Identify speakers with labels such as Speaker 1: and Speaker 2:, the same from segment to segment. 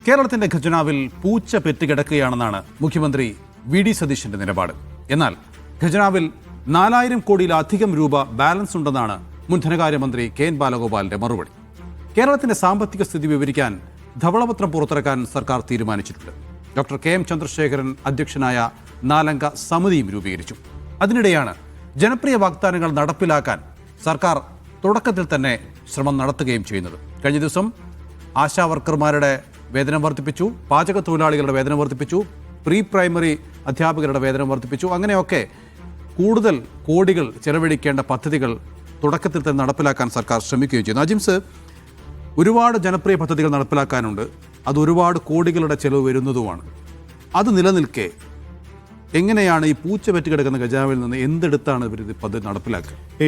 Speaker 1: കേരളത്തിന്റെ ഖജനാവിൽ പൂച്ച പെറ്റുകിടക്കുകയാണെന്നാണ് മുഖ്യമന്ത്രി വി ഡി സതീശന്റെ നിലപാട്. എന്നാൽ ഖജനാവിൽ 4000 കോടിയിലധികം രൂപ ബാലൻസ് ഉണ്ടെന്നാണ് മുൻ ധനകാര്യമന്ത്രി കെ എൻ ബാലഗോപാലിന്റെ മറുപടി. കേരളത്തിന്റെ സാമ്പത്തിക സ്ഥിതി വിവരിക്കാൻ ധവളപത്രം പുറത്തിറക്കാൻ സർക്കാർ തീരുമാനിച്ചിട്ടുണ്ട്. ഡോക്ടർ കെ എം ചന്ദ്രശേഖരൻ അധ്യക്ഷനായ 4-അംഗ സമിതിയും രൂപീകരിച്ചു. അതിനിടെയാണ് ജനപ്രിയ വാഗ്ദാനങ്ങൾ നടപ്പിലാക്കാൻ സർക്കാർ തുടക്കത്തിൽ തന്നെ ശ്രമം നടത്തുകയും ചെയ്യുന്നത്. കഴിഞ്ഞ ദിവസം ആശാവർക്കർമാരുടെ വേതനം വർദ്ധിപ്പിച്ചു, പാചക തൊഴിലാളികളുടെ വേതനം വർദ്ധിപ്പിച്ചു, പ്രീ പ്രൈമറി അധ്യാപകരുടെ വേതനം വർദ്ധിപ്പിച്ചു. അങ്ങനെയൊക്കെ കൂടുതൽ കോടികൾ ചെലവഴിക്കേണ്ട പദ്ധതികൾ തുടക്കത്തിൽ തന്നെ നടപ്പിലാക്കാൻ സർക്കാർ ശ്രമിക്കുകയും ചെയ്യുന്നു. അജിംസ്, ഒരുപാട് ജനപ്രിയ പദ്ധതികൾ നടപ്പിലാക്കാനുണ്ട്. അത് ഒരുപാട് കോടികളുടെ ചെലവ് വരുന്നതുമാണ്. അത് നിലനിൽക്കെ എങ്ങനെയാണ് ഈ പൂച്ച പെറ്റ് കിടക്കുന്ന ഖജാവിൽ നിന്ന് എന്തെടുത്താണ് ഇവർ പദ്ധതി നടപ്പിലാക്കുക?
Speaker 2: ഈ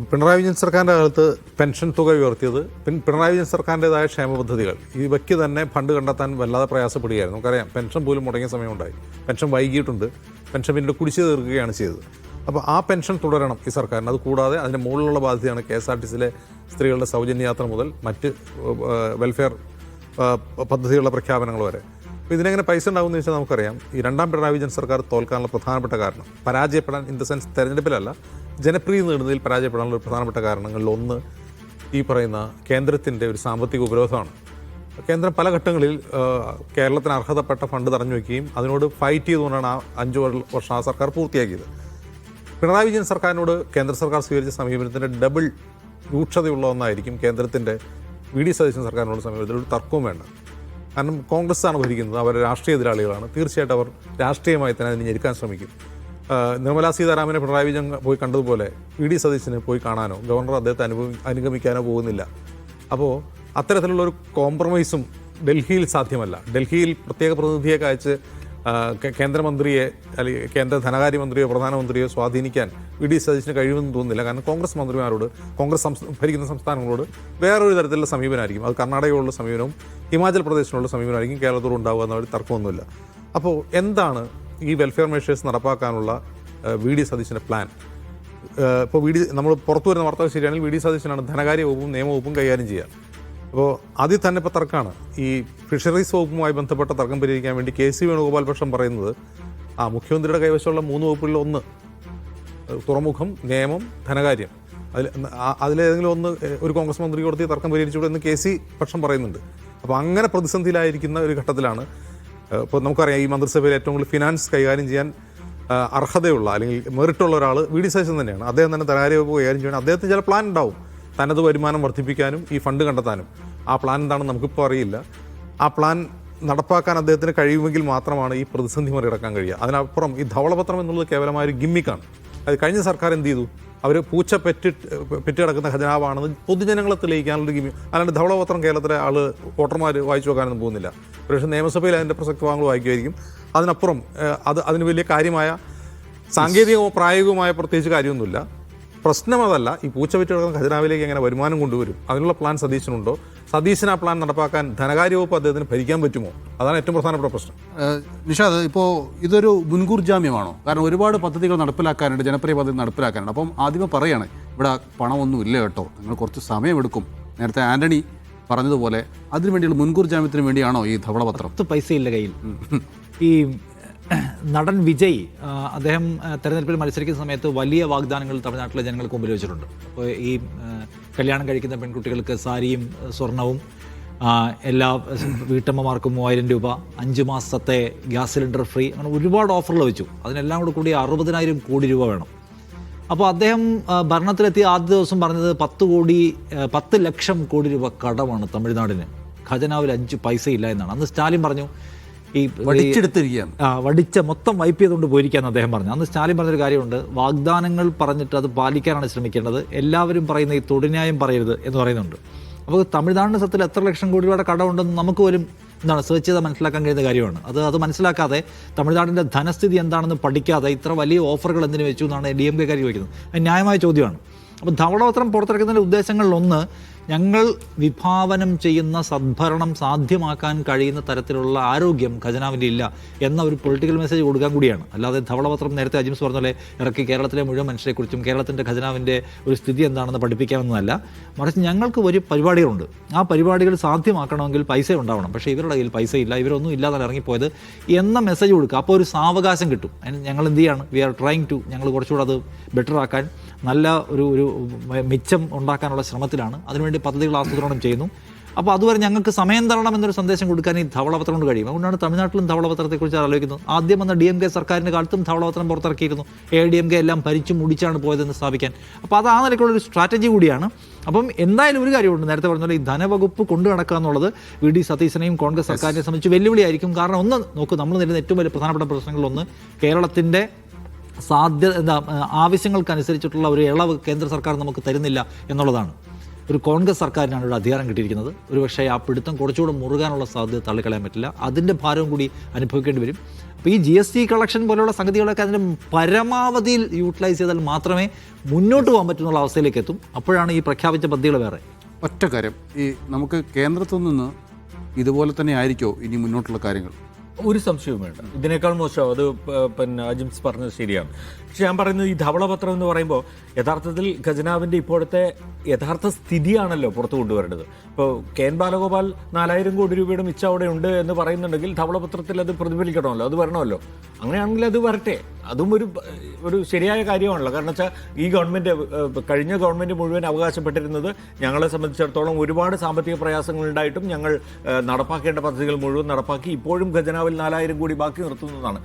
Speaker 2: പിണറായി വിജയൻ സർക്കാരിൻ്റെ കാലത്ത് പെൻഷൻ തുക ഉയർത്തിയത്, പിണറായി വിജയൻ സർക്കാരിൻ്റെതായ ക്ഷേമ പദ്ധതികൾ ഇവയ്ക്ക് തന്നെ ഫണ്ട് കണ്ടെത്താൻ വല്ലാതെ പ്രയാസപ്പെടുകയായിരുന്നു. നമുക്കറിയാം, പെൻഷൻ പോലും മുടങ്ങിയ സമയമുണ്ടായി. പെൻഷൻ വൈകിയിട്ടുണ്ട്. പെൻഷൻ പിന്നീട് കുടിശ്ശിക തീർക്കുകയാണ് ചെയ്തത്. അപ്പോൾ ആ പെൻഷൻ തുടരണം ഈ സർക്കാരിന്. അത് കൂടാതെ അതിൻ്റെ മുകളിലുള്ള ബാധ്യതയാണ് KSRTCയിലെ സ്ത്രീകളുടെ സൗജന്യ യാത്ര മുതൽ മറ്റ് വെൽഫെയർ പദ്ധതികളുടെ പ്രഖ്യാപനങ്ങൾ വരെ. അപ്പോൾ ഇതിനെങ്ങനെ പൈസ ഉണ്ടാകുമെന്ന് വെച്ചാൽ നമുക്കറിയാം, ഈ രണ്ടാം പിണറായി വിജയൻ സർക്കാർ തോൽക്കാനുള്ള പ്രധാനപ്പെട്ട കാരണം, പരാജയപ്പെടാൻ ഇൻ ദ സെൻസ് തെരഞ്ഞെടുപ്പിലല്ല, ജനപ്രീതി നേടുന്നതിൽ പരാജയപ്പെടാനുള്ള ഒരു പ്രധാനപ്പെട്ട കാരണങ്ങളിൽ ഒന്ന് ഈ പറയുന്ന കേന്ദ്രത്തിൻ്റെ ഒരു സാമ്പത്തിക ഉപരോധമാണ്. കേന്ദ്രം പല ഘട്ടങ്ങളിൽ കേരളത്തിന് അർഹതപ്പെട്ട ഫണ്ട് തടഞ്ഞു വയ്ക്കുകയും അതിനോട് ഫൈറ്റ് ചെയ്തുകൊണ്ടാണ് ആ 5 വർഷം ആ സർക്കാർ പൂർത്തിയാക്കിയത്. പിണറായി വിജയൻ സർക്കാരിനോട് കേന്ദ്ര സർക്കാർ സ്വീകരിച്ച സമീപനത്തിൻ്റെ ഡബിൾ രൂക്ഷതയുള്ള ഒന്നായിരിക്കും കേന്ദ്രത്തിൻ്റെ വി ഡി സതീശൻ സർക്കാരിനോട് സമീപനത്തിൽ ഒരു തർക്കവും വേണ്ട. കാരണം കോൺഗ്രസ്സാണ് ഭരിക്കുന്നത്, അവർ രാഷ്ട്രീയ എതിരാളികളാണ്. തീർച്ചയായിട്ടും അവർ രാഷ്ട്രീയമായി തന്നെ അതിനെ ഞെരുക്കാൻ ശ്രമിക്കും. നിർമ്മലാ സീതാരാമനെ പിണറായി വിജയൻ പോയി കണ്ടതുപോലെ വി ഡി സതീശനെ പോയി കാണാനോ ഗവർണർ അദ്ദേഹത്തെ അനുഗമിക്കാനോ പോകുന്നില്ല. അപ്പോൾ അത്തരത്തിലുള്ള ഒരു കോംപ്രമൈസും ഡൽഹിയിൽ സാധ്യമല്ല. ഡൽഹിയിൽ പ്രത്യേക പ്രതിനിധിയെ അയച്ച് കേന്ദ്രമന്ത്രിയെ അല്ലെങ്കിൽ കേന്ദ്ര ധനകാര്യമന്ത്രിയോ പ്രധാനമന്ത്രിയോ സ്വാധീനിക്കാൻ വി ഡി സതീശന് കഴിയുമെന്ന് തോന്നുന്നില്ല. കാരണം കോൺഗ്രസ് മന്ത്രിമാരോട്, കോൺഗ്രസ് ഭരിക്കുന്ന സംസ്ഥാനങ്ങളോട് വേറൊരു തരത്തിലുള്ള സമീപനമായിരിക്കും. അത് കർണാടകയോടുള്ള സമീപനവും ഹിമാചൽ പ്രദേശിനുള്ള സമീപനമായിരിക്കും കേരളത്തോട് ഉണ്ടാവുക എന്നൊരു തർക്കമൊന്നുമില്ല. അപ്പോൾ എന്താണ് ഈ വെൽഫെയർ മെഷേഴ്സ് നടപ്പാക്കാനുള്ള വി ഡി സതീശൻ്റെ പ്ലാൻ? ഇപ്പോൾ നമ്മൾ പുറത്തു വരുന്ന വാർത്തകൾ ശരിയാണെങ്കിൽ വി ഡി സതീശനാണ് ധനകാര്യ വകുപ്പും നിയമവകുപ്പും കൈകാര്യം ചെയ്യുക. അപ്പോൾ അതിൽ തന്നെ ഇപ്പോൾ തർക്കമാണ്. ഈ ഫിഷറീസ് വകുപ്പുമായി ബന്ധപ്പെട്ട തർക്കം പരിഹരിക്കാൻ വേണ്ടി KC വേണുഗോപാൽ പക്ഷം പറയുന്നത് മുഖ്യമന്ത്രിയുടെ കൈവശമുള്ള 3 വകുപ്പുകളിൽ ഒന്ന് തുറമുഖം, നിയമം, ധനകാര്യം, അതിലേതെങ്കിലും ഒന്ന് ഒരു കോൺഗ്രസ് മന്ത്രി കൊടുത്ത് തർക്കം പരിഹരിച്ചുകൂടെ എന്ന് KC പക്ഷം പറയുന്നുണ്ട്. അപ്പോൾ അങ്ങനെ പ്രതിസന്ധിയിലായിരിക്കുന്ന ഒരു ഘട്ടത്തിലാണ് ഇപ്പോൾ നമുക്കറിയാം, ഈ മന്ത്രിസഭയിൽ ഏറ്റവും കൂടുതൽ ഫിനാൻസ് കൈകാര്യം ചെയ്യാൻ അർഹതയുള്ള അല്ലെങ്കിൽ മെറിറ്റുള്ള ഒരാൾ വി ഡി സതീശൻ തന്നെയാണ്. അദ്ദേഹം തന്നെ ധനകാര്യ വകുപ്പ് കൈകാര്യം ചെയ്യണം. അദ്ദേഹത്തിന് ചില പ്ലാൻ ഉണ്ടാവും, തനത് വരുമാനം വർദ്ധിപ്പിക്കാനും ഈ ഫണ്ട് കണ്ടെത്താനും. ആ പ്ലാൻ എന്താണെന്ന് നമുക്കിപ്പോൾ അറിയില്ല. ആ പ്ലാൻ നടപ്പാക്കാൻ അദ്ദേഹത്തിന് കഴിയുമെങ്കിൽ മാത്രമാണ് ഈ പ്രതിസന്ധി മറികടക്കാൻ കഴിയുക. അതിനപ്പുറം ഈ ധവളപത്രം എന്നുള്ളത് കേവലമായൊരു ഗിമ്മിക്കാണ്. അത് കഴിഞ്ഞ സർക്കാർ എന്ത് ചെയ്തു? അവർ പൂച്ച പെറ്റ് കിടക്കുന്ന ഖജനാവാണെന്ന് പൊതുജനങ്ങളെ തെളിയിക്കാനുള്ളൊരു ഗിമ്മി. അല്ലാണ്ട് ധവളപത്രം കേരളത്തിലെ വോട്ടർമാർ വായിച്ചു നോക്കാനൊന്നും പോകുന്നില്ല. പക്ഷേ നിയമസഭയിൽ അതിൻ്റെ പ്രസക്തവാങ്ങൾ വായിക്കുമായിരിക്കും. അതിനപ്പുറം അതിന് വലിയ കാര്യമായ സാങ്കേതികമോ പ്രായോഗികമായ പ്രത്യേകിച്ച് കാര്യമൊന്നുമില്ല. പ്രശ്നം അതല്ല, ഈ പൂച്ച പെറ്റ് കിടക്കുന്ന ഖജനാവിലേക്ക് എങ്ങനെ വരുമാനം കൊണ്ടുവരും, അതിനുള്ള പ്ലാൻ സതീശനുണ്ടോ? സതീശൻ ആ പ്ലാൻ നടപ്പാക്കാൻ ധനകാര്യ വകുപ്പ് അദ്ദേഹത്തിന് ഭരിക്കാൻ പറ്റുമോ? അതാണ് ഏറ്റവും പ്രധാനപ്പെട്ട പ്രശ്നം.
Speaker 1: നിഷാദ്, ഇപ്പോൾ ഇതൊരു മുൻകൂർ ജാമ്യമാണോ? കാരണം ഒരുപാട് പദ്ധതികൾ നടപ്പിലാക്കാനുണ്ട്, ജനപ്രിയ പദ്ധതി നടപ്പിലാക്കാനുണ്ട്. അപ്പം ആദ്യമേ പറയാണ്, ഇവിടെ പണമൊന്നും ഇല്ല കേട്ടോ, നിങ്ങൾ കുറച്ച് സമയമെടുക്കും. നേരത്തെ ആന്റണി പറഞ്ഞതുപോലെ അതിനുവേണ്ടിയുള്ള മുൻകൂർ ജാമ്യത്തിന് വേണ്ടിയാണോ ഈ ധവളപത്രം?
Speaker 3: പൈസ ഇല്ല കയ്യിൽ. ഈ നടൻ വിജയ് അദ്ദേഹം തെരഞ്ഞെടുപ്പിൽ മത്സരിക്കുന്ന സമയത്ത് വലിയ വാഗ്ദാനങ്ങൾ തമിഴ്നാട്ടിലെ ജനങ്ങൾക്ക് മുമ്പിൽ വെച്ചിട്ടുണ്ട്. അപ്പോൾ ഈ കല്യാണം കഴിക്കുന്ന പെൺകുട്ടികൾക്ക് സാരിയും സ്വർണവും, എല്ലാ വീട്ടമ്മമാർക്കും 3000 രൂപ, 5 മാസത്തെ ഗ്യാസ് സിലിണ്ടർ ഫ്രീ, അങ്ങനെ ഒരുപാട് ഓഫറുകൾ വെച്ചു. അതിനെല്ലാം കൂടി 60,000 കോടി രൂപ വേണം. അപ്പോൾ അദ്ദേഹം ഭരണത്തിലെത്തിയ ആദ്യ ദിവസം പറഞ്ഞത് 10 ലക്ഷം കോടി രൂപ കടമാണ് തമിഴ്നാടിന്, ഖജനാവിൽ 5 പൈസ ഇല്ല എന്നാണ്. അന്ന് സ്റ്റാലിൻ പറഞ്ഞു ഈ വടിച്ച മൊത്തം വൈപ്പ് ചെയ്തുകൊണ്ട് പോയിരിക്കാന്ന് അദ്ദേഹം പറഞ്ഞു. അന്ന് സ്റ്റാലിൻ പറഞ്ഞൊരു കാര്യമുണ്ട്, വാഗ്ദാനങ്ങൾ പറഞ്ഞിട്ട് അത് പാലിക്കാനാണ് ശ്രമിക്കേണ്ടത്, എല്ലാവരും പറയുന്ന ഈ തൊടുന്യായം പറയരുത് എന്ന് പറയുന്നുണ്ട്. അപ്പോൾ തമിഴ്നാടിൻ്റെ സത്തിൽ എത്ര ലക്ഷം കോടി രൂപയുടെ കടമുണ്ടെന്ന് നമുക്ക് പോലും സെർച്ച് ചെയ്താൽ മനസ്സിലാക്കാൻ കഴിയുന്ന കാര്യമാണ്. അത് മനസ്സിലാക്കാതെ, തമിഴ്നാടിൻ്റെ ധനസ്ഥിതി എന്താണെന്ന് പഠിക്കാതെ ഇത്ര വലിയ ഓഫറുകൾ എന്തിനു വെച്ചു എന്നാണ് DMK ചോദിക്കുന്നത്. അത് ന്യായമായ ചോദ്യമാണ്. അപ്പോൾ ധവളപത്രം പുറത്തിറക്കുന്നതിൻ്റെ ഉദ്ദേശങ്ങളിലൊന്ന് ഞങ്ങൾ വിഭാവനം ചെയ്യുന്ന സദ്ഭരണം സാധ്യമാക്കാൻ കഴിയുന്ന തരത്തിലുള്ള ആരോഗ്യം ഖജനാവിൻ്റെ ഇല്ല എന്ന ഒരു പൊളിറ്റിക്കൽ മെസ്സേജ് കൊടുക്കാൻ കൂടിയാണ്. അല്ലാതെ ധവളപത്രം നേരത്തെ അജിംസ് പറഞ്ഞ പോലെ ഇറക്കി കേരളത്തിലെ മുഴുവൻ മനുഷ്യരെക്കുറിച്ചും കേരളത്തിൻ്റെ ഖജനാവിൻ്റെ ഒരു സ്ഥിതി എന്താണെന്ന് പഠിപ്പിക്കാമെന്നല്ല, മറിച്ച് ഞങ്ങൾക്ക് ഒരു പരിപാടികളുണ്ട്. ആ പരിപാടികൾ സാധ്യമാക്കണമെങ്കിൽ പൈസ ഉണ്ടാവണം. പക്ഷേ ഇവരുടെ കയ്യിൽ പൈസ ഇല്ല, ഇവരൊന്നും ഇല്ലാതെ ഇറങ്ങിപ്പോയത് എന്ന മെസ്സേജ് കൊടുക്കുക. അപ്പോൾ ഒരു സാവകാശം കിട്ടും. ഞങ്ങൾ എന്ത് ചെയ്യാണ്, വി ആർ ട്രൈങ് ടു, ഞങ്ങൾ കുറച്ചുകൂടെ അത് ബെറ്റർ ആക്കാൻ, നല്ല ഒരു മിച്ചം ഉണ്ടാക്കാനുള്ള ശ്രമത്തിലാണ്. അതിനുവേണ്ടി പദ്ധതികൾ ആസൂത്രണം ചെയ്യുന്നു. അപ്പോൾ അതുവരെ ഞങ്ങൾക്ക് സമയം തരണം എന്നൊരു സന്ദേശം കൊടുക്കാൻ ഈ ധവളപത്രം കൊണ്ട് കഴിയും. അതുകൊണ്ടാണ് തമിഴ്നാട്ടിലും ധവളപത്രത്തെക്കുറിച്ച് ആലോചിക്കുന്നത്. ആദ്യം വന്ന DMK സർക്കാരിൻ്റെ കാലത്തും ധവളപത്രം പുറത്തിറക്കിയിരുന്നു. ADMK എല്ലാം ഭരിച്ചു മുടിച്ചാണ് പോയതെന്ന് സ്ഥാപിക്കാൻ. അപ്പോൾ അത് ആ നിലയ്ക്കുള്ളൊരു സ്ട്രാറ്റജി കൂടിയാണ്. അപ്പം എന്തായാലും ഒരു കാര്യമുണ്ട്, നേരത്തെ പറഞ്ഞ പോലെ ഈ ധനവകുപ്പ് കൊണ്ടു നടക്കുക എന്നുള്ളത് VD സതീശനെയും കോൺഗ്രസ് സർക്കാരിനെ സംബന്ധിച്ച് വെല്ലുവിളിയായിരിക്കും. കാരണം ഒന്ന് നോക്കൂ, നമ്മൾ നേരിടുന്ന ഏറ്റവും വലിയ പ്രധാനപ്പെട്ട പ്രശ്നങ്ങളിലൊന്ന് കേരളത്തിൻ്റെ ആവശ്യങ്ങൾക്കനുസരിച്ചിട്ടുള്ള ഒരു ഇളവ് കേന്ദ്ര സർക്കാർ നമുക്ക് തരുന്നില്ല എന്നുള്ളതാണ്. ഒരു കോൺഗ്രസ് സർക്കാരിനാണ് ഇവിടെ അധികാരം കിട്ടിയിരിക്കുന്നത്. ഒരുപക്ഷേ ആ പിടുത്തം കുറച്ചുകൂടെ മുറുകാനുള്ള സാധ്യത തള്ളിക്കളയാൻ പറ്റില്ല. അതിൻ്റെ ഭാരവും കൂടി അനുഭവിക്കേണ്ടി വരും. അപ്പോൾ ഈ GST കളക്ഷൻ പോലെയുള്ള സംഗതികളൊക്കെ അതിൻ്റെ പരമാവധിയിൽ യൂട്ടിലൈസ് ചെയ്താൽ മാത്രമേ മുന്നോട്ട് പോകാൻ പറ്റുന്നുള്ള അവസ്ഥയിലേക്ക് എത്തും. അപ്പോഴാണ് ഈ പ്രഖ്യാപിച്ച പദ്ധതികൾ വേറെ.
Speaker 1: ഒറ്റ കാര്യം, ഈ നമുക്ക് കേന്ദ്രത്തിൽ നിന്ന് ഇതുപോലെ തന്നെ ആയിരിക്കോ ഇനി മുന്നോട്ടുള്ള കാര്യങ്ങൾ?
Speaker 4: ഒരു സംശയവും വേണ്ട. ഇതിനേക്കാൾ മോശം അത് പിന്നെ അജിംസ് പറഞ്ഞത് ശരിയാണ്. പക്ഷെ ഞാൻ പറയുന്നത് ഈ ധവളപത്രം എന്ന് പറയുമ്പോൾ യഥാർത്ഥത്തിൽ ഖജനാവിൻ്റെ ഇപ്പോഴത്തെ യഥാർത്ഥ സ്ഥിതിയാണല്ലോ പുറത്തു കൊണ്ടുവരേണ്ടത്. ഇപ്പോൾ KN ബാലഗോപാൽ 4000 കോടി രൂപയുടെ മിച്ചം അവിടെ ഉണ്ട് എന്ന് പറയുന്നുണ്ടെങ്കിൽ ധവളപത്രത്തിൽ അത് പ്രതിഫലിക്കണമല്ലോ, അത് വരണമല്ലോ. അങ്ങനെയാണെങ്കിൽ അത് വരട്ടെ. അതും ഒരു ശരിയായ കാര്യമാണല്ലോ. കാരണം വെച്ചാൽ ഈ ഗവൺമെൻറ്, കഴിഞ്ഞ ഗവൺമെൻറ് മുഴുവൻ അവകാശപ്പെട്ടിരുന്നത് ഞങ്ങളെ സംബന്ധിച്ചിടത്തോളം ഒരുപാട് സാമ്പത്തിക പ്രയാസങ്ങളുണ്ടായിട്ടും ഞങ്ങൾ നടപ്പാക്കേണ്ട പദ്ധതികൾ മുഴുവൻ നടപ്പാക്കി ഇപ്പോഴും ഖജനാവിൽ 4000 കോടി ബാക്കി നിർത്തുന്നതാണ്.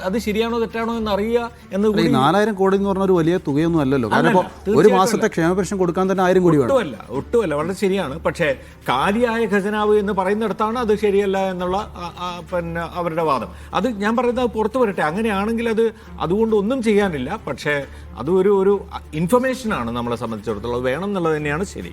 Speaker 4: അത് ശരിയാണോ തെറ്റാണോ എന്ന് അറിയുക എന്ന് കൂടി.
Speaker 1: 4000 കോടി എന്ന് പറഞ്ഞ ഒരു വലിയ തുകയൊന്നും അല്ലല്ലോ. കാരണം ഒരു മാസത്തെ ക്ഷേമ പെൻഷൻ കൊടുക്കാൻ തന്നെ 1000 കോടി വേണം.
Speaker 4: ഒട്ടുമല്ല, വളരെ ശരിയാണ്. പക്ഷേ കാര്യമായ ഖജനാവ് എന്ന് പറയുന്നിടത്താണ് അത് ശരിയല്ല എന്നുള്ള പിന്നെ അവരുടെ വാദം. അത് ഞാൻ പറയുന്നത് പുറത്തു വരട്ടെ. അങ്ങനെയാണെങ്കിൽ അതുകൊണ്ട് ഒന്നും ചെയ്യാനില്ല. പക്ഷേ അത് ഒരു ഇൻഫർമേഷനാണ് നമ്മളെ സംബന്ധിച്ചിടത്തോളം. അത് വേണം എന്നുള്ളത് തന്നെയാണ് ശരി.